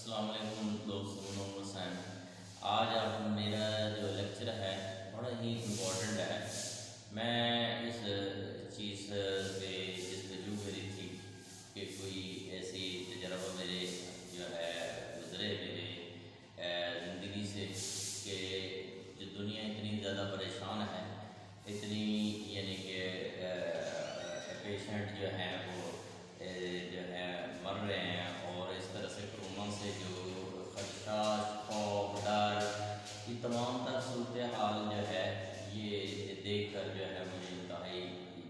السلام علیکم دوستوں، محمد حسین۔ آج آپ میرا جو لیکچر ہے بڑا ہی امپورٹنٹ ہے۔ میں اس چیز پہ جستجو کری تھی کہ کوئی ایسی تجربہ میرے جو ہے گزرے میرے زندگی سے کہ جو دنیا اتنی زیادہ پریشان ہے، اتنی یعنی کہ پیشنٹ جو ہیں وہ جو ہے مر رہے ہیں، اور اس طرح سے کورونا سے جو خدشات، خوف، ڈر، یہ تمام تر صورتحال جو ہے یہ دیکھ کر جو ہے مجھے انتہائی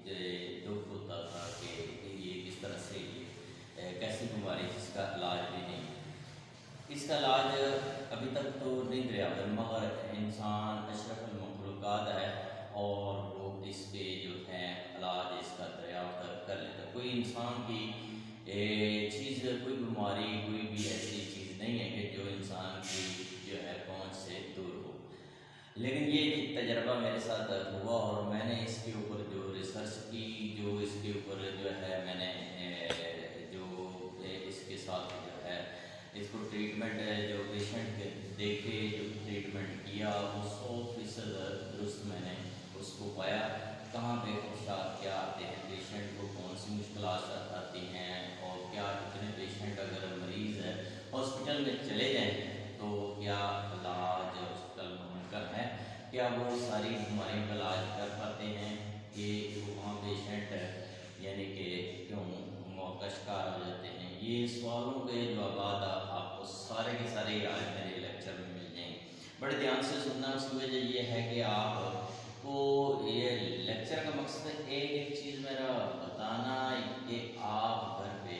دکھ ہوتا تھا کہ یہ کس طرح سے یہ کیسی بیماری جس کا علاج بھی نہیں۔ اس کا علاج ابھی تک تو نہیں دریافت، مگر انسان اشرف المخلوقات ہے اور وہ اس کے جو ہے علاج اس کا دریافت کر لیتا ہے۔ کوئی انسان کی چیز، کوئی بیماری، کوئی بھی ایسی چیز نہیں ہے کہ جو انسان کی جو ہے پہنچ سے دور ہو۔ لیکن یہ تجربہ میرے ساتھ ہوا اور میں نے اس کے اوپر جو ریسرچ کی، جو اس کے اوپر جو ہے میں نے جو اس کے ساتھ جو ہے اس کو ٹریٹمنٹ جو پیشنٹ کے دیکھے، جو ٹریٹمنٹ کیا، وہ 100% درست میں نے اس کو پایا۔ کہاں پہ خدشات کیا آتے ہیں، پیشنٹ کو کون سی مشکلات آتی ہیں، اور کیا کتنے پیشنٹ اگر مریض ہے ہاسپٹل میں چلے جائیں تو کیا علاج ہاسپٹل ممکن ہے، کیا وہ ساری بیماریوں کا علاج کر پاتے ہیں کہ وہاں پیشنٹ یعنی کہ کیوں موت کا شکار ہو جاتے ہیں۔ یہ سوالوں کے جوابات آپ کو سارے کے سارے آج میرے لیکچر میں مل جائیں گے۔ بڑے دھیان سے سننا، اس کی وجہ یہ ہے کہ آپ کو یہ لیکچر کا مقصد ایک چیز میرا بتانا کہ آپ گھر پہ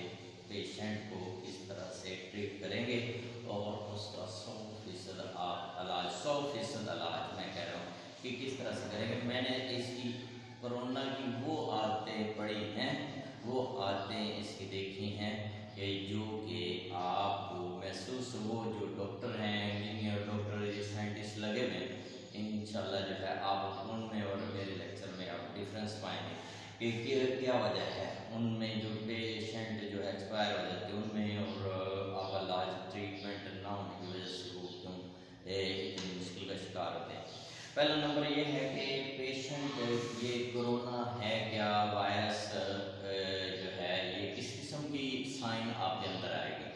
پیشنٹ کو کس طرح سے ٹریٹ کریں گے اور اس کا 100% آپ علاج، 100% علاج میں کہہ رہا ہوں کہ کس طرح سے کریں گے۔ میں نے اس کی کورونا کی وہ عادتیں پڑھی ہیں، وہ عادتیں اس کی دیکھی ہیں کہ جو کہ آپ کو محسوس، وہ جو ڈاکٹر ہیں، انجینئر، ڈاکٹر، سائنٹسٹ لگے ہوئے ہیں، انشاءاللہ جو ہے آپ ان میں اور میرے لیکچر میں آپ ڈفرینس پائیں گے کہ کیا وجہ ہے ان میں جو پیشنٹ جو ہے ایکسپائر ہو جاتے ہیں ان میں، اور آپ علاج ٹریٹمنٹ نہ ہونے کی وجہ سے وہ کیوں اتنی مشکل کا شکار ہوتے ہیں۔ پہلا نمبر یہ ہے کہ پیشنٹ یہ کورونا ہے کیا، وائرس جو ہے یہ کس قسم کی سائن آپ کے اندر آئے گی۔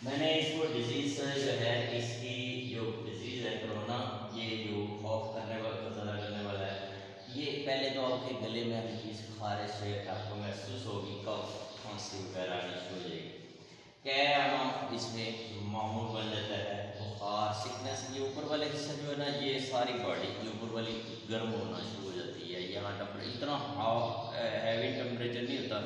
میں نے اس کو ڈیزیز جو ہے، اس کی جو ڈیزیز ہے کورونا، یہ جو خوف کرنے والا، زیادہ کرنے والا ہے، یہ پہلے تو آپ کے گلے میں ہلکی سی خارش ہے، آپ کو محسوس ہوگی، کف، کھانسی وغیرہ شروع ہو جائے گی۔ کیا آنا اس میں معمول بن جاتا ہے، بخار، سکنس، یہ اوپر والے حصہ جو ہے نا، یہ ساری باڈی کی اوپر والی گرم ہونا شروع ہو جاتی ہے۔ یہاں ٹمپریچر اتنا ہیوی ٹمپریچر نہیں ہوتا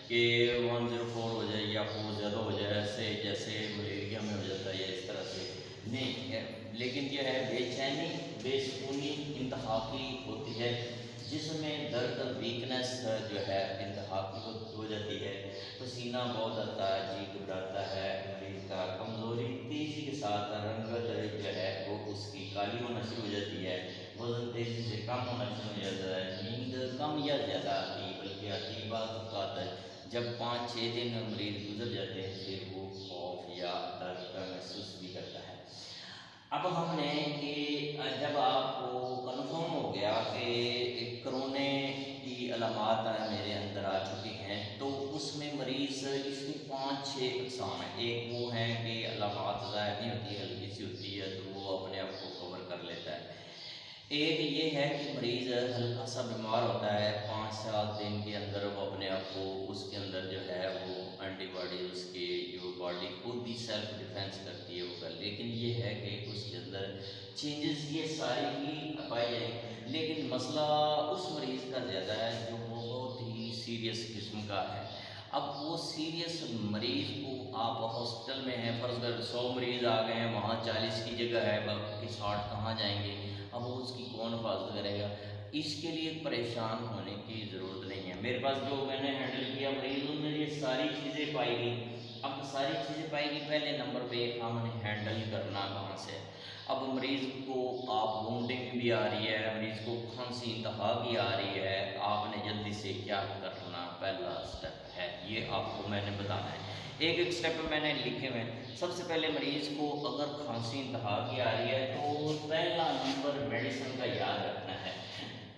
کہ 104 ہو جائے یا بہت زیادہ ہو جائے، ایسے جیسے ملیریا میں ہو جاتا ہے یا اس طرح سے نہیں، لیکن یہ ہے بے چینی، بے سکونی انتہا کی ہوتی ہے، جسم میں درد، ویکنس جو ہے انتہا کی ہو جاتی ہے، پسینہ بہت آتا ہے، جی گھبراتا ہے، مریض کا کمزوری تیزی کے ساتھ، رنگت جو ہے وہ اس کی کالی ہونا شروع ہو جاتی ہے، وزن تیزی سے کم ہونا شروع ہو جاتا ہے، نیند کم یا زیادہ آتی، بلکہ آتی بعض اوقات جب 5-6 دن مریض گزر جاتے ہیں پھر وہ خوف یا درد کا محسوس بھی کرتا ہے۔ اب ہم نے کہ جب آپ کو کنفرم ہو گیا کہ کرونے کی علامات میرے اندر آ چکی ہیں، تو اس میں مریض، اس کی 5-6 اقسام ہیں۔ ایک وہ ہیں کہ علامات ظاہر نہیں ہوتی، ہلکی سی ہوتی ہے تو وہ اپنے آپ کو کور کر لیتا ہے۔ ایک یہ ہے کہ مریض ہلکا سا بیمار ہوتا ہے، 5-7 دن کے اندر وہ اپنے آپ کو، اس کے اندر جو ہے وہ اینٹی باڈی، اس کی جو باڈی خود ہی سیلف ڈیفینس کرتی ہے وہ کر، لیکن یہ ہے کہ اس کے اندر چینجز یہ ساری ہی پائی جائیں، لیکن مسئلہ اس مریض کا زیادہ ہے جو بہت ہی سیریس قسم کا ہے۔ اب وہ سیریس مریض کو آپ ہاسپٹل میں ہیں، فرض کر 100 مریض آ گئے ہیں، وہاں 40 کی جگہ ہے، باقی 60 کہاں جائیں گے، اب وہ اس کی کون حفاظت کرے گا۔ اس کے لیے پریشان ہونے کی ضرورت نہیں ہے۔ میرے پاس جو میں نے ہینڈل کیا مریض، ان میں یہ ساری چیزیں پائی گئی۔ اب ساری چیزیں پائے گی، پہلے نمبر پہ ہم نے ہینڈل کرنا کہاں سے. اب مریض کو آپ وونڈنگ بھی آ رہی ہے، مریض کو کھانسی انتہا بھی آ رہی ہے، آپ نے جلدی سے کیا کرنا پہلا اسٹیپ ہے، یہ آپ کو میں نے بتانا ہے. ایک ایک اسٹیپ میں نے لکھے ہوئے ہیں. سب سے پہلے مریض کو اگر کھانسی انتہا کی آ رہی ہے تو پہلا نمبر میڈیسن کا یاد رکھنا ہے.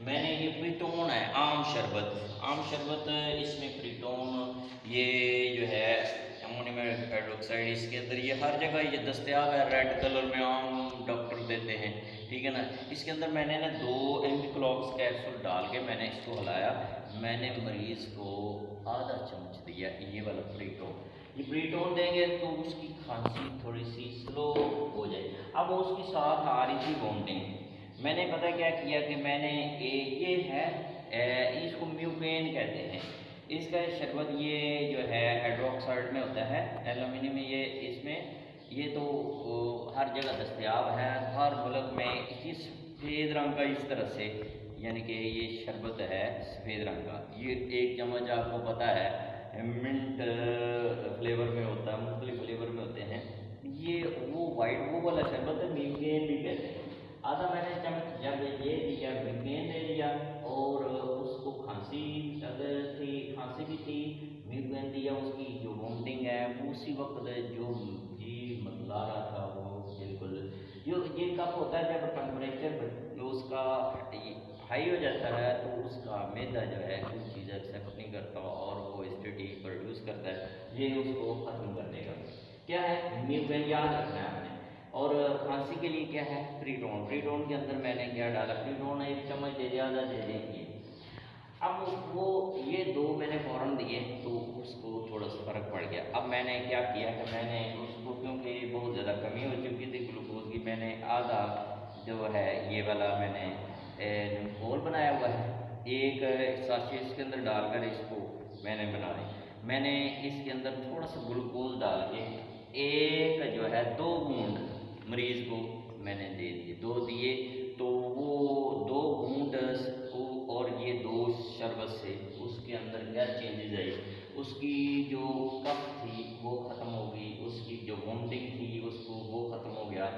میں نے یہ پریٹون ہے، عام شربت، عام شربت، اس میں پریٹون یہ جو ہے امونیم ہائیڈروکسائڈ، اس کے اندر یہ ہر جگہ یہ دستیاب ہے، ریڈ کلر میں عام ڈاکٹر دیتے ہیں، ٹھیک ہے نا. اس کے اندر میں نے نا 2 ایمپیکلوکس کیپسول ڈال کے میں نے اس کو ہلایا، میں نے مریض کو آدھا چمچ دیا یہ والا پریٹون. یہ پریٹون دیں گے تو اس کی کھانسی تھوڑی سی سلو ہو جائے. اب اس کے ساتھ آ رہی تھی وونڈنگ، میں نے پتہ کیا کیا کہ میں نے یہ ہے اس کو میوپین کہتے ہیں، اس کا شربت یہ جو ہے ہائیڈروکسائڈ میں ہوتا ہے، ایلومینیم میں، یہ اس میں یہ تو ہر جگہ دستیاب ہے، ہر ملک میں. اسی سفید رنگ کا اس طرح سے، یعنی کہ یہ شربت ہے سفید رنگ کا، یہ 1 چمچ آپ کو پتہ ہے منٹ فلیور میں ہوتا ہے، مختلف فلیور میں ہوتے ہیں. یہ وہ وائٹ وہ والا شربت ہے، میوپین بھی کہتے ہیں. آدھا میں نے چمچ جب یہ دیا میوپین دے دیا، اور اس کو کھانسی اگر تھی، کھانسی بھی تھی، میوپین دیا، اس کی جو وومٹنگ ہے وہ اسی وقت جو جی متلا رہا تھا وہ بالکل. جو یہ کب ہوتا ہے جب ٹمپریچر اس کا ہائی ہو جاتا ہے تو اس کا معدہ جو ہے کچھ چیز ایکسیپٹ نہیں کرتا اور وہ اسٹیٹی پروڈیوس کرتا ہے، یہ اس کو ختم کر دے گا. کیا ہے میوپین یاد رکھنا ہے آپ نے. اور کھانسی کے لیے کیا ہے پریٹون. پریٹون کے اندر میں نے کیا ڈالا، پریٹون 1 چمچ دے دیا، آدھا دے دیں. اب وہ یہ 2 میں نے فوراً دیے تو اس کو تھوڑا سا فرق پڑ گیا. اب میں نے کیا کیا کہ میں نے اس کو، کیونکہ بہت زیادہ کمی ہو چکی تھی گلوکوز کی، میں نے آدھا جو ہے یہ والا میں نے گھول بنایا ہوا ہے، 1 ساشے اس کے اندر ڈال کر اس کو میں نے بنا لی. میں نے اس کے اندر تھوڑا سا گلوکوز ڈال کے ایک جو ہے 2 بوند مریض کو میں نے دے دیے، 2 دیے تو وہ 2 بوند اور یہ 2 شربت سے اس کے اندر کیا چینجز آئی، اس کی جو کف تھی وہ ختم ہو گئی، اس کی جو وومٹنگ تھی اس کو وہ ختم ہو گیا.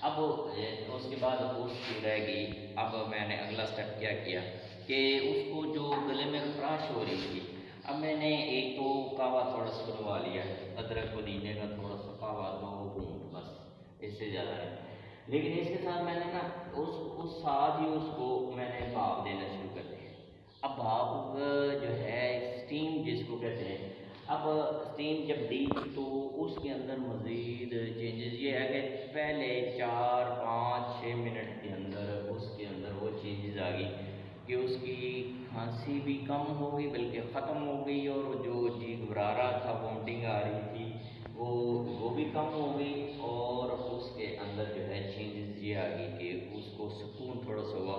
اب اس کے بعد اس کی رہ گئی. اب میں نے اگلا اسٹیپ کیا کیا کہ اس کو جو گلے میں خراش ہو رہی تھی، اب میں نے ایک تو کہوا تھوڑا سا بنوا لیا، ادرک پودینے کا تھوڑا سا کہوا 2 بوند بس، اس سے زیادہ نہیں. لیکن اس کے ساتھ میں نے نا اس ساتھ ہی اس کو میں نے بھاپ دینا شروع کر دیا. اب بھاپ جو ہے اسٹیم جس کو کہتے ہیں، اب اسٹیم جب دی تو اس کے اندر مزید چینجز یہ ہے کہ پہلے 4 5 6 منٹ کے اندر اس کے اندر وہ چینجز آ گئی کہ اس کی کھانسی بھی کم ہو گئی بلکہ ختم ہو گئی، اور جو جی گھبرا رہا تھا، وومٹنگ آ رہی تھی، وہ بھی کم ہو گئی. اور اس کے اندر جو ہے چینجز یہ آ گئی کہ اس کو سکون تھوڑا سا ہوا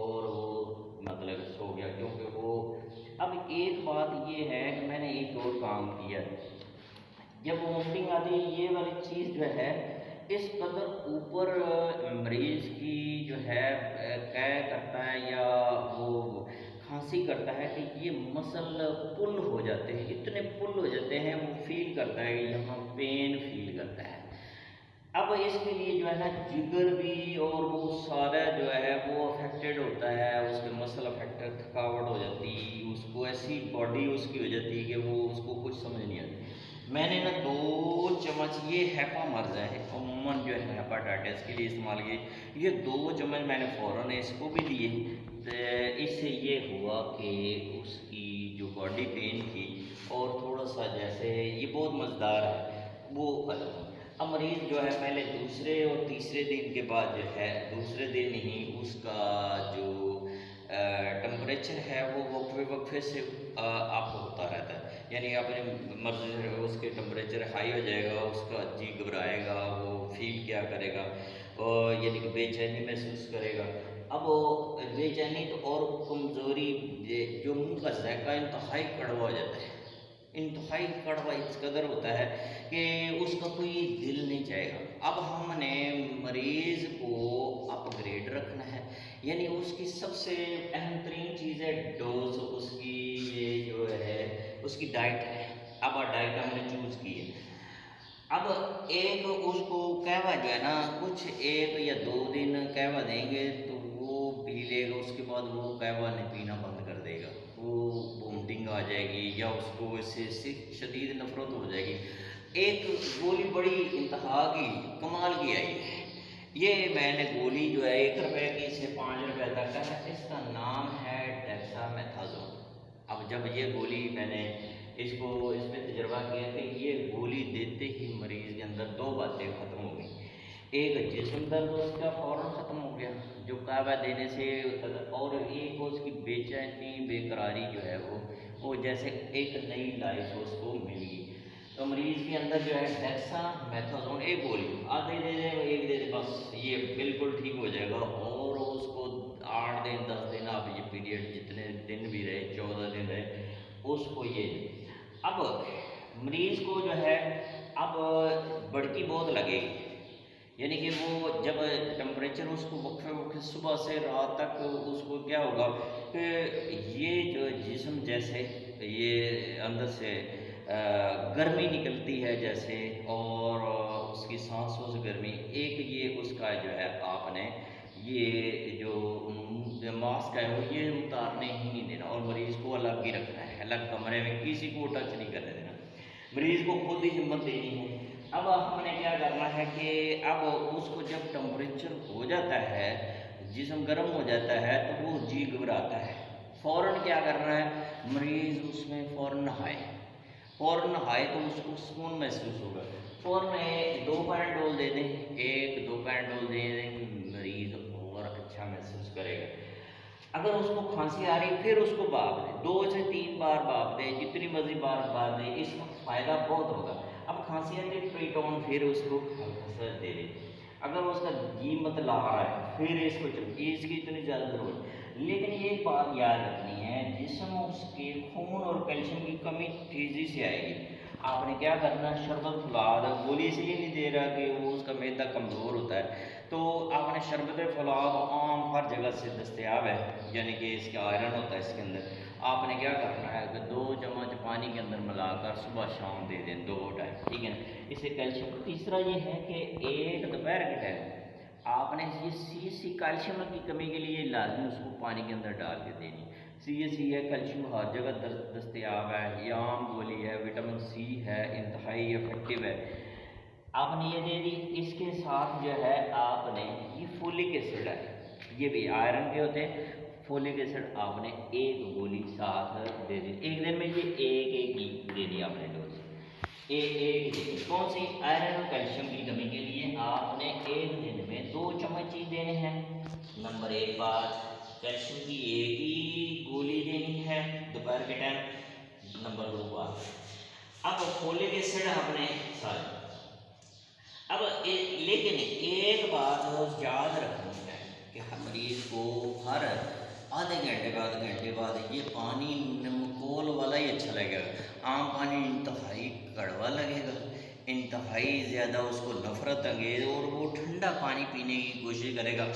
اور وہ مطلب سو گیا. کیونکہ وہ اب ایک بات یہ ہے کہ میں نے ایک اور کام کیا، جب وومٹنگ آتی ہے یہ والی چیز جو ہے اس قدر اوپر مریض کی جو ہے کرتا ہے یا وہ کھانسی کرتا ہے کہ یہ مسل پل ہو جاتے ہیں، اتنے پل ہو جاتے ہیں، وہ فیل کرتا ہے، یہاں پین فیل کرتا ہے. اب اس کے لیے جو ہے نا جگر بھی اور وہ سارا جو ہے وہ افیکٹڈ ہوتا ہے، اس کے مسل افیکٹڈ، تھکاوٹ ہو جاتی، اس کو ایسی باڈی اس کی ہو جاتی کہ وہ اس کو کچھ سمجھ نہیں آتی. میں نے نا 2 چمچ، یہ ہیپا مرض ہے عموماً جو ہے ہیپاٹائٹس کے لیے استعمال کی، یہ 2 چمچ میں نے فوراً اس کو بھی دیے. اس سے یہ ہوا کہ اس کی جو باڈی پین تھی اور تھوڑا سا جیسے یہ بہت مزیدار ہے وہ ختم ہو. اب مریض جو ہے پہلے دوسرے اور تیسرے دن کے بعد جو ہے دوسرے دن ہی اس کا جو ٹمپریچر ہے وہ وقفے سے اپ ہوتا رہتا ہے، یعنی اپنے مرض اس کے ٹمپریچر ہائی ہو جائے گا، اس کا جی گھبرائے گا، وہ فیل کیا کرے گا، یعنی کہ بے چینی محسوس کرے گا. اب بے چینی تو اور کمزوری، جو منہ کا ذائقہ انتہائی کڑوا ہو جاتا ہے، انتہائی کڑوا اس قدر ہوتا ہے کہ اس کا کوئی دل نہیں چاہے گا. اب ہم نے مریض کو اپ گریڈ رکھنا ہے، یعنی اس کی سب سے اہم ترین چیز ہے ڈوز، اس کی یہ جو ہے اس کی ڈائٹ ہے. اب ڈائٹ ہم نے چوز کی ہے. اب ایک اس کو قہوہ جو ہے نا کچھ 1 یا 2 دن قہوہ دیں گے تو وہ پی لے گا، اس کے بعد وہ قہوہ نہیں پینا بند کر دے گا، وہ وومٹنگ آ جائے گی یا اس کو اس سے شدید نفرت ہو جائے گی. ایک گولی بڑی انتہا کی کمال کی آئی ہے. یہ میں نے گولی جو ہے 1 روپے کی سے 5 روپے تک ہے، اس کا نام ہے ڈیکسا میتھازون. اب جب یہ گولی میں نے اس پہ تجربہ کیا کہ یہ گولی دیتے ہی مریض کے اندر 2 باتیں ختم ہو گئیں. ایک جسم درد اس کا فوراً ختم ہو گیا جو قہوہ دینے سے، اور ایک اس کی بے چینی بے قراری جو ہے وہ جیسے ایک نئی لائف اس کو مل گئی. تو مریض کے اندر جو ہے ڈیکسا میتھازون ایک گولی آدھے دے دیں، ایک دے دیں، بس یہ بالکل ٹھیک ہو جائے گا. اور اس کو 8 دن 10 دن آپ یہ پیریڈ جتنے دن بھی رہے 14 دن رہے اس کو یہ. اب مریض کو جو ہے اب بڑھتی بہت لگے گی، یعنی کہ وہ جب ٹمپریچر اس کو وقفے وقفے صبح سے رات تک اس کو کیا ہوگا کہ یہ جو جسم جیسے یہ اندر سے گرمی نکلتی ہے جیسے، اور اس کی سانسوں سے گرمی، ایک یہ اس کا جو ہے آپ نے یہ جو ماسک ہے وہ یہ اتارنے ہی نہیں دینا، اور مریض کو الگ ہی رکھنا ہے، الگ کمرے میں کسی کو ٹچ نہیں کرنے دینا، مریض کو خود ہی ہمت دینی ہے. اب ہم نے کیا کرنا ہے کہ اب اس کو جب ٹمپریچر ہو جاتا ہے، جسم گرم ہو جاتا ہے تو وہ جی گھبراتا ہے، فوراً کیا کرنا ہے مریض اس میں فوراً نہائے، فوراً نہائے تو اس کو سکون محسوس ہوگا. فوراً 2 پینڈول دے دیں، 1-2 پینڈول دے دیں، مریض اور اچھا محسوس کرے گا. اگر اس کو کھانسی آ رہی پھر اس کو بھاپ دیں، 2 سے 3 بار بھاپ دیں، جتنی مرضی بار بھاپ دیں، اس کا فائدہ بہت ہوگا. اب کھانسی آتی ہے پریٹون پھر اس کو ہلکا سا دے دیں. اگر اس کا جی مت لا رہا ہے پھر اس کو اس کی اتنی زیادہ ضرورت ہے. لیکن یہ بات یاد رکھنی ہے جسم اس کے خون اور کیلشیم کی کمی تیزی سے آئے گی. آپ نے کیا کرنا ہے شربت فولاد، گولی سے یہ نہیں دے رہا کہ وہ اس کا معدہ کمزور ہوتا ہے، تو آپ نے شربت فولاد عام ہر جگہ سے دستیاب ہے، یعنی کہ اس کا آئرن ہوتا ہے اس کے اندر. آپ نے کیا کرنا ہے کہ 2 چمچ پانی کے اندر ملا کر صبح شام دے دیں 2 ٹائم، ٹھیک ہے نا، اسے کیلشیم. تیسرا یہ ہے کہ ایک دوپہر کے ٹائم آپ نے یہ کیلشیم کی کمی کے لیے لازمی اس کو پانی کے اندر ڈال کے دینی. سی ہے کیلشیم ہر جگہ دستیاب ہے، یہ عام گولی ہے، وٹامن سی ہے، انتہائی افیکٹو ہے. آپ نے یہ دے دی. اس کے ساتھ جو ہے آپ نے یہ فولک ایسڈ ہے، یہ بھی آئرن کے ہوتے ہیں. فولک ایسڈ آپ نے ایک گولی ساتھ دے دی، ایک دن میں یہ ایک ہی دے دی آپ نے ڈوز، ایک دن. کون سی؟ آئرن اور کیلشیم کی کمی کے لیے آپ نے ایک دن میں 2 چمچ ہی دینے ہیں. نمبر 1 بات کیلشیم کی ایک ہی گولی دینی ہے دوپہر کے ٹائم. نمبر 2 بات اب فولک ایسڈ آپ نے ساتھ. اب لیکن ایک بات یاد رکھنی ہے کہ مریض کو ہر آدھے گھنٹے بعد یہ پانی نمکول والا ہی اچھا لگے گا. عام پانی انتہائی کڑوا لگے گا، انتہائی زیادہ اس کو نفرت انگیز، اور وہ ٹھنڈا پانی پینے کی کوشش کرے گا.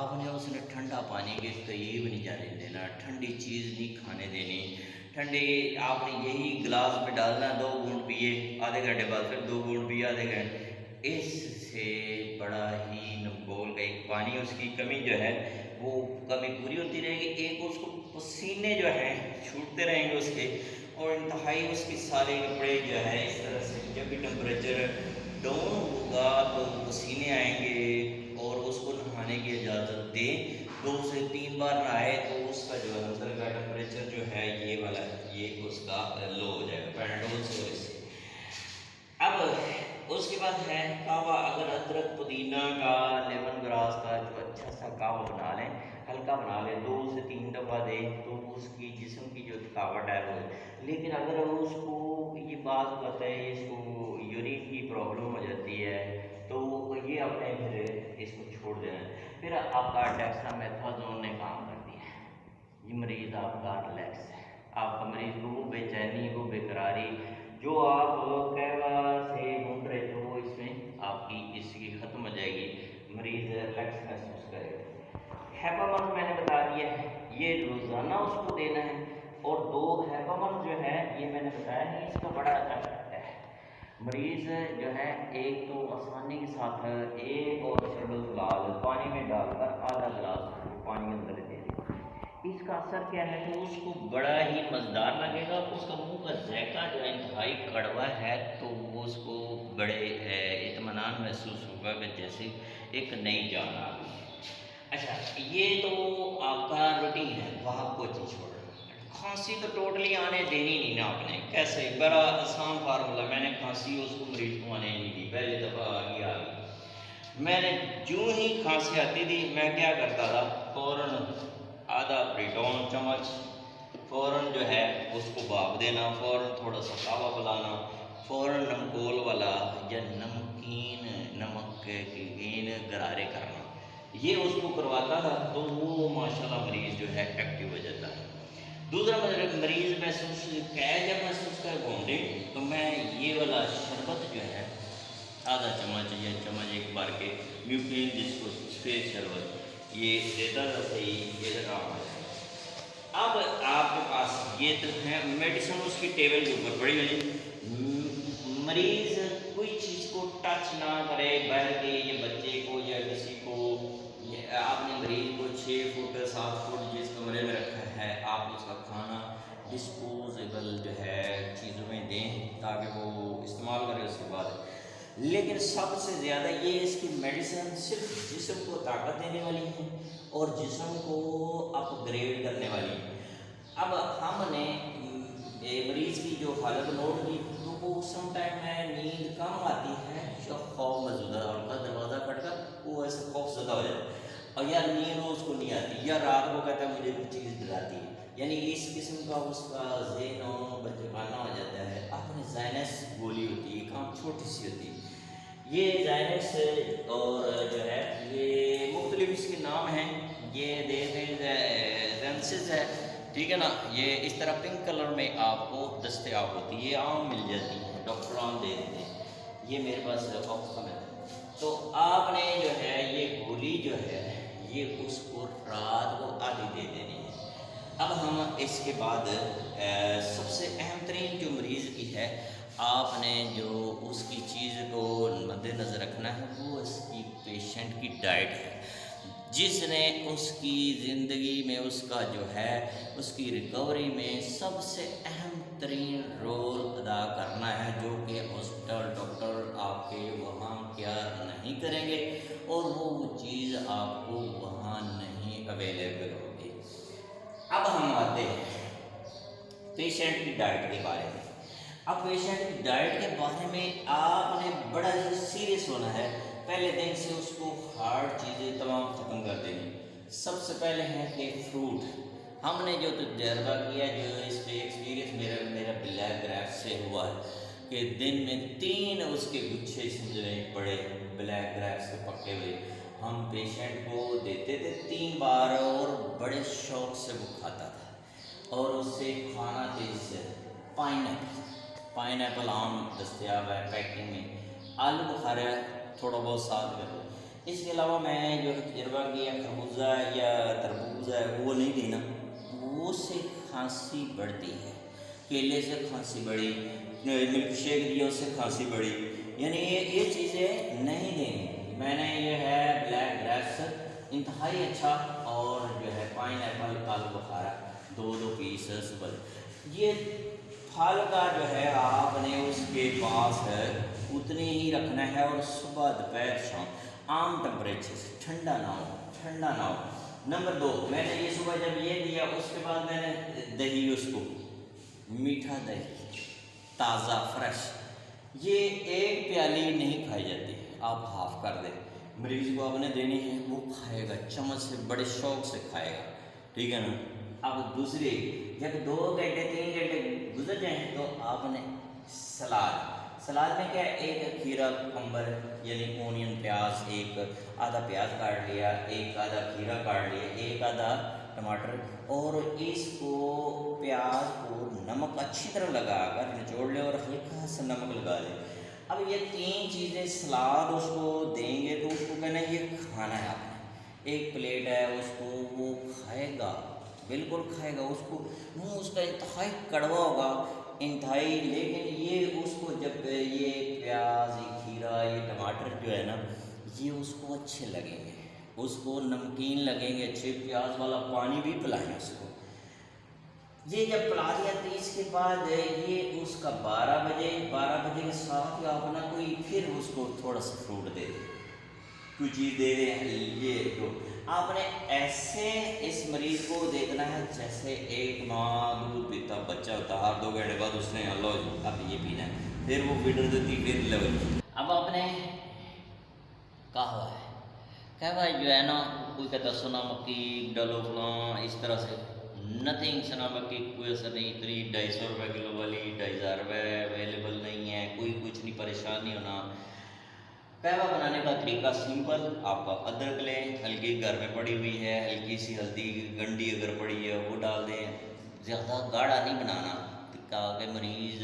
آپ نے اس نے ٹھنڈا پانی کے قریب نہیں جانے دینا، ٹھنڈی چیز نہیں کھانے دینی. ٹھنڈی آپ نے یہی گلاس میں ڈالنا، 2 گھونٹ پیے، آدھے گھنٹے بعد پھر 2 گھونٹ پیے، آدھے گھنٹے. اس سے بڑا ہی نمکول کا ایک پانی اس کی کمی جو ہے وہ کمی پوری ہوتی رہے گی. ایک اس کو پسینے جو ہیں چھوٹتے رہیں گے اس کے، اور انتہائی اس کی سارے کپڑے جو ہے اس طرح سے جب بھی ٹمپریچر ڈاؤن ہوگا تو پسینے آئیں گے. اور اس کو نہانے کی اجازت دیں، 2 سے 3 بار نہائے تو اس کا جو اندر کا ٹمپریچر جو ہے یہ والا یہ اس کا لو ہو جائے گا پینڈول سے. اب اس کے بعد ہے کعوہ. اگر ادرک پودینہ کا لیمن گراس کا جو اچھا سا کعوہ بنا لیں، ہلکا بنا لیں، 2 سے 3 دفعہ دیں تو اس کی جسم کی جو تھکاوٹ ہے وہ. لیکن اگر اس کو یہ بات پتہ ہے اس کو یورین کی پرابلم ہو جاتی ہے تو یہ اپنے پھر اس کو چھوڑ دینا. پھر آپ کا ڈیکسا میتھازون نے کام کر دیا، یہ مریض آپ کا ریلیکس ہے. آپ کا مریض کو وہ بے چینی، وہ بے قراری جو آپ قہوہ سے ڈھونڈ رہے تھے وہ اس میں آپ کی اس کی ختم ہو جائے گی، مریض ریلیکس محسوس کرے گا. ہیپامن میں نے بتا دیا ہے یہ روزانہ اس کو دینا ہے. اور 2 ہیپامن جو ہے یہ میں نے بتایا کہ اس کا بڑا مریض جو ہے ایک تو آسانی کے ساتھ ایک اور شربت لال پانی میں ڈال کر آدھا گلاس پانی اندر دے دیں، اس کا اثر کیا ہے کہ اس کو بڑا ہی مزیدار لگے گا، اس کا منہ کا ذائقہ جو انتہائی کڑوا ہے، تو وہ اس کو بڑے اطمینان محسوس ہوگا کہ جیسے ایک نئی جان آ گئی ہے۔ اچھا، یہ تو آپ کا روٹین ہے، وہاں کو چیز چھوڑ رہا کھانسی تو ٹوٹلی آنے دینی نہیں نا آپ نے، کیسے؟ بڑا آسان فارمولہ، میں نے کھانسی اس کو مریض کو آنے نہیں دی، پہلی دفعہ آ گئی۔ میں نے جو ہی کھانسی آتی تھی میں کیا کرتا تھا، فوراً آدھا پریٹون چمچ فوراً جو ہے اس کو بھاپ دینا، فوراً تھوڑا سا کعوہ پلانا، فوراً نمکول والا یا نمکین نمک کے غرارے کرنا، یہ اس کو کرواتا تھا تو وہ ماشاءاللہ مریض جو ہے ایکٹیو ہو جاتا ہے۔ دوسرا مریض محسوس جب محسوس کر گھومنے تو میں یہ والا شربت جو ہے آدھا چمچ یا چمچ ایک بار کے میوکین جس کو سفید شربت یہ دیتا تھا، صحیح یہ کام ہے۔ اب آپ کے پاس یہ تو ہے میڈیسن اس کی ٹیبل کے اوپر پڑی ہوئی، مریض کوئی چیز کو ٹچ نہ کرے بیٹھ کے، یہ بچے کو یا کسی کو، آپ نے مریض کو 6 فٹ 7 فٹ جس کمرے میں رکھا ہے، آپ اس کا کھانا ڈسپوزیبل جو ہے چیزوں میں دیں تاکہ وہ استعمال کرے اس کے بعد۔ لیکن سب سے زیادہ یہ اس کی میڈیسن صرف جسم کو طاقت دینے والی ہے اور جسم کو اپ گریڈ کرنے والی ہے۔ اب ہم نے مریض کی جو حالت نوٹ کی تو وہ سم ٹائم میں نیند کم آتی ہے یا خوف موجود ہے، اور کا دروازہ کھٹ کر وہ ایسے خوف زدہ ہو جاتا ہے، اور یا نیند اس کو نہیں آتی، یا رات کو کہتا ہے مجھے کوئی چیز ڈراتی ہے، یعنی اس قسم کا اس کا ذہن بچپانہ ہو جاتا ہے۔ اپنی زائنس گولی ہوتی ہے، کام چھوٹی سی ہوتی ہے، یہ زائنس اور جو ہے یہ مختلف اس کے نام ہیں، یہ زینسز ہے، ٹھیک ہے نا، یہ اس طرح پنک کلر میں آپ کو دستیاب ہوتی ہے، یہ عام مل جاتی ہے، ڈاکٹر عام دے دیتے ہیں، یہ میرے پاس آپشن ہے۔ تو آپ نے جو ہے یہ گولی جو ہے یہ اس کو رات کو آدھی دے دینی ہے۔ اب ہم اس کے بعد سب سے اہم ترین جو مریض کی ہے، آپ نے جو اس کی چیز کو مد نظر رکھنا ہے وہ اس کی پیشنٹ کی ڈائٹ ہے، جس نے اس کی زندگی میں اس کا جو ہے اس کی ریکوری میں سب سے اہم ترین رول ادا کرنا ہے، جو کہ ہاسپٹل ڈاکٹر آپ کے وہاں کیا نہیں کریں گے، اور وہ چیز آپ کو وہاں نہیں اویلیبل ہوگی۔ اب ہم آتے ہیں پیشنٹ کی ڈائٹ کے بارے میں۔ اب پیشنٹ کی ڈائٹ کے بارے میں آپ نے بڑا ہی سیریس ہونا ہے، پہلے دن سے اس کو ہارڈ چیزیں تمام ختم کر دینی۔ سب سے پہلے ہے کہ فروٹ، ہم نے جو تجربہ کیا، جو اس پہ ایکسپیرینس میرا بلیک گریپس سے ہوا ہے کہ دن میں 3 اس کے گچھے سمجھنے پڑے بلیک گریپس کے پکے ہوئے، ہم پیشنٹ کو دیتے تھے 3 بار، اور بڑے شوق سے وہ کھاتا تھا، اور اس سے کھانا تیز سے پائن ایپل عام دستیاب ہے پیکنگ میں، آلو بخارا تھوڑا بہت ساتھ کر دو۔ اس کے علاوہ میں نے جو تجربہ کیا خربوزہ یا تربوز ہے وہ نہیں دینا، وہ سے کھانسی بڑھتی ہے، کیلے سے کھانسی بڑھی، ملک شیک دیا اس سے کھانسی بڑھی، یعنی یہ چیزیں نہیں دینی۔ میں نے یہ ہے بلیک گریپس انتہائی اچھا، اور جو ہے پائن ایپل آلو بخارا 2 پیس صبح، یہ پھل کا جو ہے آپ نے اس کے پاس ہے اتنی ہی رکھنا ہے، اور صبح دوپہر شام عام ٹمپریچر سے، ٹھنڈا نہ ہو۔ نمبر 2، میں نے یہ صبح جب یہ دیا اس کے بعد میں نے دہی، اس کو میٹھا دہی تازہ فریش، یہ 1 پیالی نہیں کھائی جاتی، آپ ہاف کر دیں، مریض کو آپ نے دینی ہے، وہ کھائے گا چمچ سے، بڑے شوق سے کھائے گا، ٹھیک ہے نا۔ اب دوسری، جب 2 گھنٹے 3 گھنٹے گزر جائیں تو آپ نے سلاد میں کیا ہے، 1 کھیرا کمبر یعنی اونین پیاز، 1 آدھا پیاز کاٹ لیا، 1 آدھا کھیرا کاٹ لیا، 1 آدھا ٹماٹر، اور اس کو پیاز کو نمک اچھی طرح لگا کر نچوڑ لیں اور ہلکا سا نمک لگا لیں۔ اب یہ 3 چیزیں سلاد اس کو دیں گے تو اس کو کہنا ہے یہ کھانا ہے آپ نے، 1 پلیٹ ہے اس کو وہ کھائے گا، بالکل کھائے گا، اس کو منہ اس کا انتہائی کڑوا ہوگا، انتہائی، لیکن یہ اس کو جب یہ پیاز، یہ کھیرا، یہ ٹماٹر جو ہے نا، یہ اس کو اچھے لگیں گے، اس کو نمکین لگیں گے، اچھے پیاز والا پانی بھی پلائیں اس کو۔ یہ جب پلا دیا تو اس کے بعد یہ اس کا 12 بجے کے ساتھ آپ نا کوئی پھر اس کو تھوڑا سا فروٹ دے دیں، کوئی چیز دے دیں۔ یہ تو آپ نے ایسے اس مریض کو دیکھنا ہے جیسے ایک ماں دودھ پیتا بچہ ہوتا، ہر 2 گھنٹے بعد اس نے لو جی اب یہ پینا ہے، پھر وہ فیڈر دیتی، پھر لو جی اب آپ نے کہا ہے جو ہے نا، کوئی کہتا سنا مکی ڈالو فلاں اس طرح سے، نتھنگ سنا مکی کوئی اثر نہیں، اتنی 250 روپے کلو والی 2500 روپے اویلیبل نہیں ہے، کوئی کچھ نہیں، پریشان نہیں ہونا۔ قہوہ بنانے کا طریقہ سمپل، آپ ادرک لیں، ہلکی گھر میں پڑی ہوئی ہے، ہلکی سی ہلدی گنڈی اگر پڑی ہے وہ ڈال دیں، زیادہ گاڑھا نہیں بنانا تاکہ مریض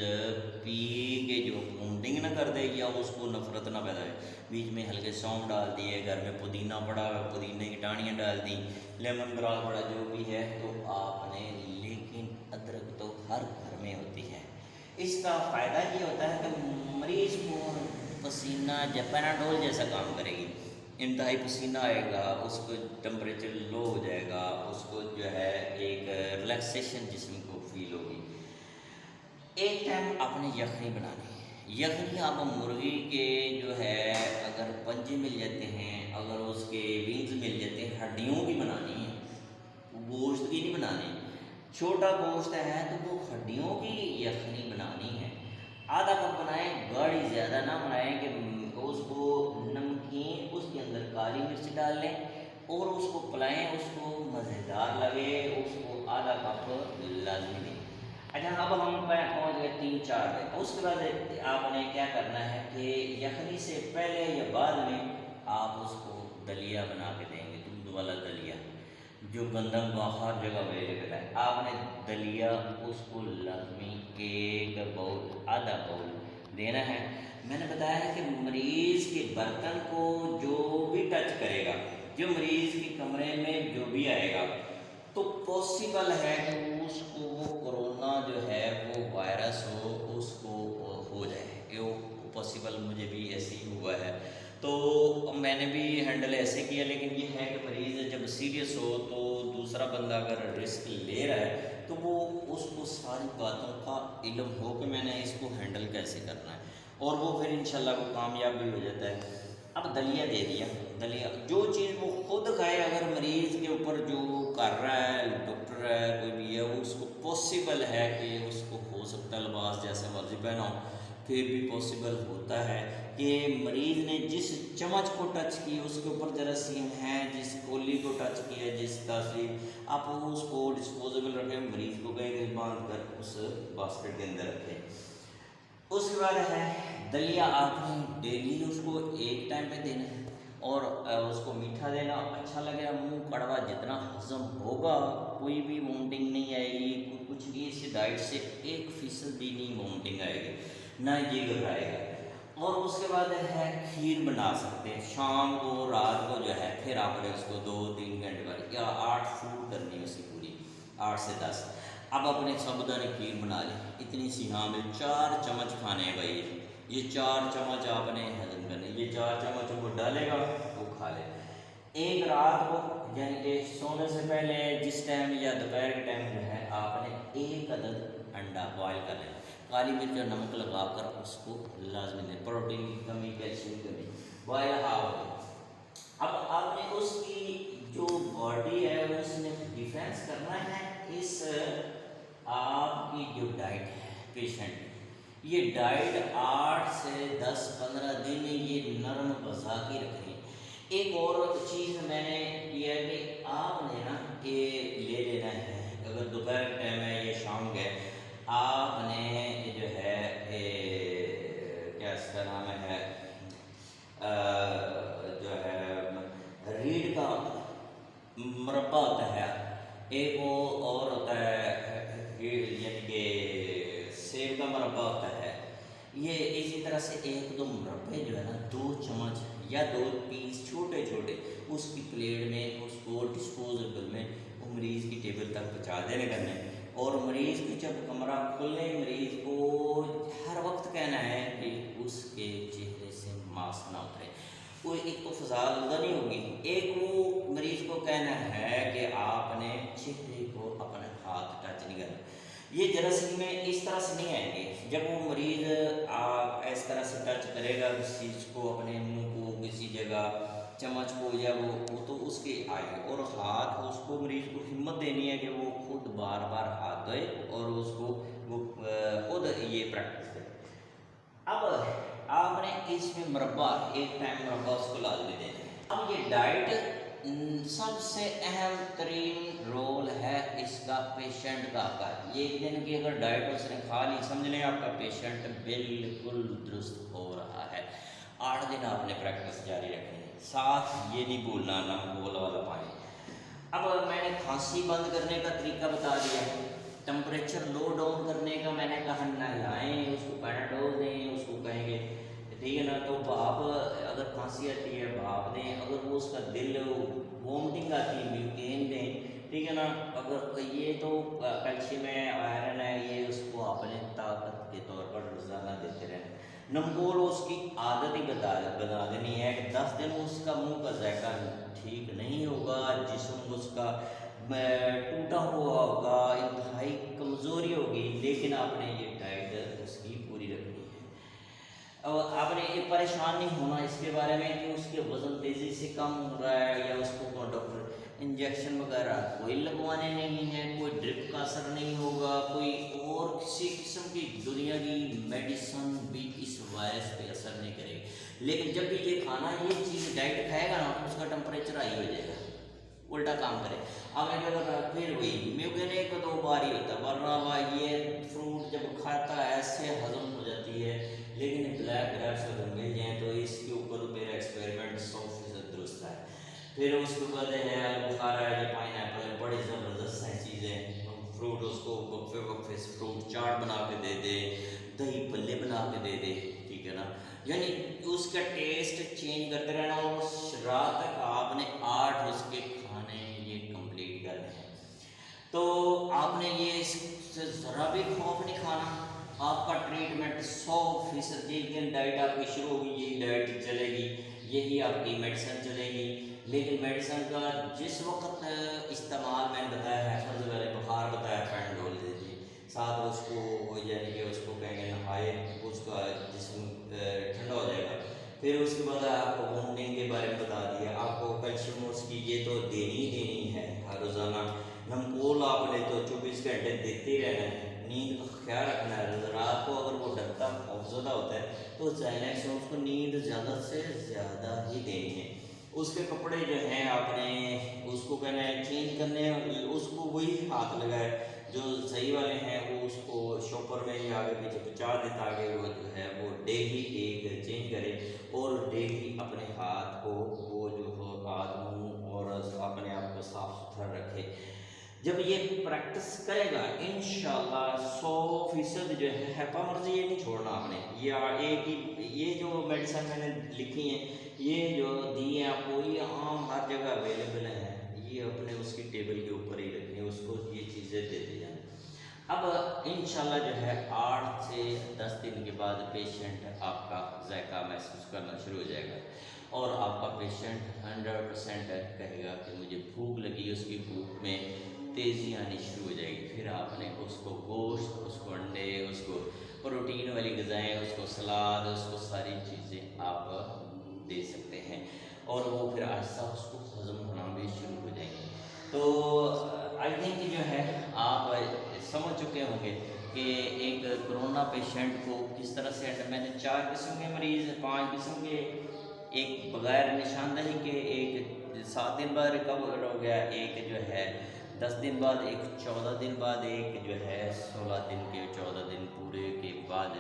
پی کے جو وومٹنگ نہ کر دے یا اس کو نفرت نہ پیدا ہے۔ بیچ میں ہلکے سونف ڈال دیے، گھر میں پودینہ پڑا ہوا پودینے کی ٹانیاں ڈال دیں، لیمن گراس پڑا جو بھی ہے تو آپ نے، لیکن ادرک تو ہر گھر میں ہوتی ہے۔ اس کا فائدہ یہ ہوتا ہے کہ مریض کو پسینہ جب پیناڈول جیسا کام کرے گی، انتہائی پسینہ آئے گا، اس کو ٹمپریچر لو ہو جائے گا، اس کو جو ہے ایک ریلیکسیشن جسم کو فیل ہوگی۔ ایک ٹائم آپ نے یخنی بنانی ہے، یخنی آپ مرغی کے جو ہے اگر پنجے مل جاتے ہیں، اگر اس کے ونگز مل جاتے ہیں، ہڈیوں کی بنانی ہے، گوشت کی نہیں بنانی، چھوٹا گوشت ہے تو وہ ہڈیوں کی یخنی بنانی ہے۔ آدھا کپ بنائیں، گاڑھی زیادہ نہ بنائیں کہ اس کو نمکین، اس کے اندر کالی مرچ ڈال لیں اور اس کو پلائیں، اس کو مزیدار لگے، اس کو آدھا کپ لازمی دیں۔ اچھا اب ہم پہنچ گئے 3-4 پہ، اس کے بعد آپ نے کیا کرنا ہے کہ یخنی سے پہلے یا بعد میں آپ اس کو دلیا بنا کے دیں گے، دودھ والا دلیا جو گندم کا ہر جگہ اویلیبل ہے۔ آپ نے دلیا اس کو لازمی 1 باؤل، آدھا باؤل دینا ہے۔ میں نے بتایا ہے کہ مریض کے برتن کو جو بھی ٹچ کرے گا، جو مریض کے کمرے میں جو بھی آئے گا تو پاسبل ہے کہ اس کو وہ کرونا جو ہے وہ وائرس اس کو ہو جائے، کہ وہ پاسبل، مجھے بھی ایسے ہی ہوا ہے تو میں نے بھی ہینڈل ایسے کیا، لیکن یہ ہے کہ مریض جب سیریس ہو تو دوسرا بندہ اگر رسک لے رہا ہے تو وہ اس کو ساری باتوں کا علم ہو کہ میں نے اس کو ہینڈل کیسے کرنا ہے، اور وہ پھر انشاءاللہ وہ کامیاب بھی ہو جاتا ہے۔ اب دلیا دے دیا، دلیا جو چیز وہ خود کھائے، اگر مریض کے اوپر جو کر رہا ہے ڈاکٹر ہے کوئی بھی ہے، وہ اس کو پاسبل ہے کہ اس کو ہو سکتا ہے لباس جیسے مرضی پہنا ہو، پھر بھی پاسبل ہوتا ہے کہ مریض نے جس چمچ کو ٹچ کی اس کے اوپر جراثیم ہیں، جس کولی کو ٹچ کیا، جس تاثیر، آپ اس کو ڈسپوزیبل رکھیں، مریض کو کہیں گے باندھ کر اس باسکٹ کے اندر رکھیں۔ اس کے بعد ہے دلیا، آپ نے ڈیلی اس کو ایک ٹائم پہ دینا ہے اور اس کو میٹھا دینا، اچھا لگے گا، منہ کڑوا جتنا ہضم ہوگا، کوئی بھی وومٹنگ نہیں آئے گی، کوئی کچھ نہیں، اس ڈائٹ سے 1% بھی نہیں وومٹنگ آئے گی، نہ یہ گھبرائے گا۔ اور اس کے بعد ہے کھیر بنا سکتے ہیں شام کو، رات کو جو ہے، پھر آپ نے اس کو 2-3 گھنٹے بعد یا 8 فوٹ کرنی ہے اس کی پوری، 8 سے 10۔ اب اپنے سابودانی کھیر بنا لیں، اتنی سی، ہاں میں 4 چمچ کھانے ہیں بھائی، یہ 4 چمچ آپ نے ہضم کرنے، یہ 4 چمچ وہ ڈالے گا وہ کھا لے۔ ایک رات کو یعنی کہ سونے سے پہلے جس ٹائم یا دوپہر کے ٹائم جو ہے آپ نے 1 عدد انڈا بوائل کر لینا، کالی مرچ اور نمک لگا کر اس کو لازمی دیں، پروٹین کی کمی، کیلشیم کی کمی، بوائل ہاف۔ اب آپ نے اس کی جو باڈی ہے اس نے ڈیفینس کرنا ہے اس آپ کی جو ڈائٹ ہے پیشنٹ، یہ ڈائٹ 8 سے 10-15 دن یہ نرم غذا کی رکھنی۔ ایک اور چیز میں نے کیا ہے کہ آپ نے نا یہ لے لینا ہے، اگر دوپہر کے ٹائم ہے یا شام کے، آپ نے جو ہے کیا اس کا نام ہے، جو ہے ریڑھ کا مربع ہوتا ہے، ایک وہ اور ہوتا ہے یعنی کہ سیب کا مربع ہوتا ہے، یہ اسی طرح سے 1-2 مربے جو ہے نا 2 چمچ یا 2 پیس چھوٹے چھوٹے اس کی پلیٹ میں، اس کو ڈسپوزیبل میں وہ مریض کی ٹیبل تک پہنچا دینے کرنے، اور مریض کو جب کمرہ کھلے مریض کو ہر وقت کہنا ہے کہ اس کے چہرے سے ماسک نہ اترے. وہ ایک تو فضا آلودہ نہیں ہوگی، ایک وہ مریض کو کہنا ہے کہ آپ نے چہرے کو اپنا ہاتھ ٹچ نہیں کرنا. یہ جراثیم میں اس طرح سے نہیں آئیں گے. جب وہ مریض اس طرح سے ٹچ کرے گا کسی چیز کو، اپنے منہ کو، کسی جگہ چمچ کو یا وہ تو اس کے آئے. اور ہاتھ اس کو مریض کو ہمت دینی ہے کہ وہ خود بار بار ہاتھ دھوئے اور اس کو وہ خود یہ پریکٹس کرے. اب آپ نے اس میں مربع ایک ٹائم مربع اس کو لازمی دینا ہے. اب یہ ڈائٹ سب سے اہم ترین رول ہے اس کا پیشنٹ کا. آپ کا ایک دن کی اگر ڈائٹ اس نے کھا لی، سمجھ لیں آپ کا پیشنٹ بالکل درست ہو رہا ہے. 8 دن آپ نے پریکٹس جاری رکھنی ہے. ساتھ یہ نہیں بھولنا نمکول والا پانی. اب میں نے کھانسی بند کرنے کا طریقہ بتا دیا، ٹمپریچر لو ڈاؤن کرنے کا میں نے کہا نہلائیں، اس کو پیناڈول دیں، اس کو کہیں گے ٹھیک ہے نا. تو بھاپ اگر کھانسی آتی ہے بھاپ دیں، اگر وہ اس کا دل وومٹنگ آتی ہے میوٹین دیں، ٹھیک ہے نا. اگر یہ تو کیلشیم ہے، آئرن ہے، یہ اس کو آپ نے طاقت کے طور پر روزانہ دیتے رہنا. نمکول اس کی عادت ہی بنا دینی ہے کہ 10 دن اس کا منہ کا ذائقہ ٹھیک نہیں ہوگا، جسم اس کا ٹوٹا ہوا ہوگا، انتہائی کمزوری ہوگی، لیکن آپ نے یہ ڈائٹ اس کی پوری رکھنی ہے. اور آپ نے یہ پریشان نہیں ہونا اس کے بارے میں کہ اس کے وزن تیزی سے کم ہو رہا ہے یا اس کو ڈاکٹر انجیکشن وغیرہ کوئی لگوانے نہیں ہے، کوئی ڈرپ کا اثر نہیں ہوگا، کوئی اور کسی قسم کی دنیا کی میڈیسن بھی اس وائرس پہ اثر نہیں کرے گی. لیکن جب بھی یہ کھانا یہ چیز ڈائٹ کھائے گا نا اس کا ٹمپریچر ہائی ہو جائے گا، الٹا کام کرے. اب میں کیا کر رہا پھر وہی میوگن ایک دو بار ہی ہوتا ہے، ورنہ یہ فروٹ جب کھاتا ہے ایسے ہضم ہو جاتی ہے. لیکن بلیک گریپس اگر مل جائیں تو اس کے اوپر میرا ایکسپیریمنٹ 100% درست ہے. پھر اس کے بعد ہے بخارا ہے، پائن ایپل ہے، بڑی زبردست ہیں چیزیں. فروٹ اس کو وقفے وقفے سے فروٹ چاٹ بنا کے دے دے، دہی پلے بنا کے دے دے، ٹھیک ہے نا. یعنی اس کا ٹیسٹ چینج کرتے رہنا. اور رات تک آپ نے 8 اس کے کھانے یہ کمپلیٹ کرنے ہیں. تو آپ نے یہ اس سے ذرا بھی خوف نہیں کھانا. آپ کا ٹریٹمنٹ 100% ایک دن ڈائٹ آپ کی شروع ہوگی، یہی ڈائٹ چلے گی، یہی آپ کی میڈیسن چلے گی. لیکن میڈیسن کا جس وقت استعمال میں نے بتایا ہے، فرض والے بخار بتایا پیناڈول دے دیجیے، ساتھ اس کو یعنی کہ اس کو کہیں گے نہائے، اس کا جسم ٹھنڈا ہو جائے گا. پھر اس کے بعد آپ کو وومٹنگ کے بارے میں بتا دیا، آپ کو کیلشیم اس کی یہ تو دینی ہی دینی ہے ہر روزانہ. نمکول آپ نے تو 24 گھنٹے دیتے ہی رہنا ہے. نیند کا خیال رکھنا ہے. رات کو اگر وہ ڈرتا خوفزدہ ہوتا ہے تو زائنیکس اس کو نیند زیادہ سے زیادہ ہی دینی ہے. اس کے کپڑے جو ہیں آپ نے اس کو کہنا ہے چینج کرنے ہیں، اس کو وہی ہاتھ لگائے جو صحیح والے ہیں، وہ اس کو شوپر میں ہی آگے پیچھے پہنچا دے تاکہ وہ جو ہے وہ ڈیلی ایک چینج کرے. اور ڈیلی اپنے ہاتھ کو وہ جو ہو ہاتھ منہ اور اپنے آپ کو صاف ستھرا رکھے. جب یہ پریکٹس کرے گا انشاءاللہ 100% جو ہے ہیپا مرضی یہ نہیں چھوڑنا آپ نے. ایک ہی یہ جو میڈیسن میں نے لکھی ہیں، یہ جو دی ہیں آپ کو، یہ عام ہر جگہ اویلیبل ہیں. یہ اپنے اس کی ٹیبل کے اوپر ہی رکھیں، اس کو یہ چیزیں دیتے جائیں. اب انشاءاللہ جو ہے 8 سے 10 دن کے بعد پیشنٹ آپ کا ذائقہ محسوس کرنا شروع ہو جائے گا. اور آپ کا پیشنٹ 100% کہے گا کہ مجھے بھوک لگی، اس کی بھوک میں تیزی آنی شروع ہو جائے گی. پھر آپ نے اس کو گوشت، اس کو انڈے، اس کو پروٹین والی غذائیں، اس کو سلاد، اس کو ساری چیزیں آپ دے سکتے ہیں. اور وہ پھر آہستہ اس کو ہضم ہونا بھی شروع ہو جائیں گے. تو آئی تھنک جو ہے آپ سمجھ چکے ہوں گے کہ ایک کرونا پیشنٹ کو کس طرح سے میں نے 4 قسم کے مریض، 5 قسم کے، ایک بغیر نشاندہی کے، ایک 7 دن بعد ریکور ہو گیا، ایک جو ہے 10 دن بعد، ایک 14 دن بعد، ایک جو ہے 16 دن کے 14 دن پورے کے بعد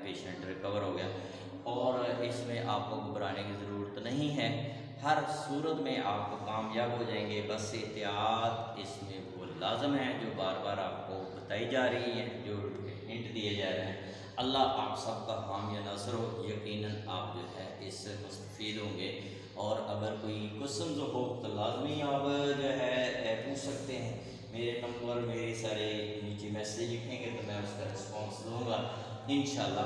پیشنٹ ریکور ہو گیا. اور اس میں آپ کو گھبرانے کی ضرورت نہیں ہے. ہر صورت میں آپ کو کامیاب ہو جائیں گے. بس احتیاط اس میں وہ لازم ہے جو بار بار آپ کو بتائی جا رہی ہیں، جو ہنٹ دیے جا رہے ہیں. اللہ آپ سب کا حامی ناصر ہو. یقیناً آپ جو ہے اس سے مستفید ہوں گے. اور اگر کوئی کوشچنز ہو تو لازمی آپ جو ہے پوچھ سکتے ہیں. میرے نمبر میری سارے نیچے میسیج لکھیں گے تو میں اس کا رسپانس دوں گا، انشاءاللہ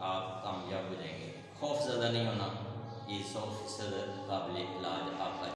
آپ کامیاب ہو جائیں گے۔ خوف زدہ نہیں ہونا، یہ 100% قابل علاج آپ کا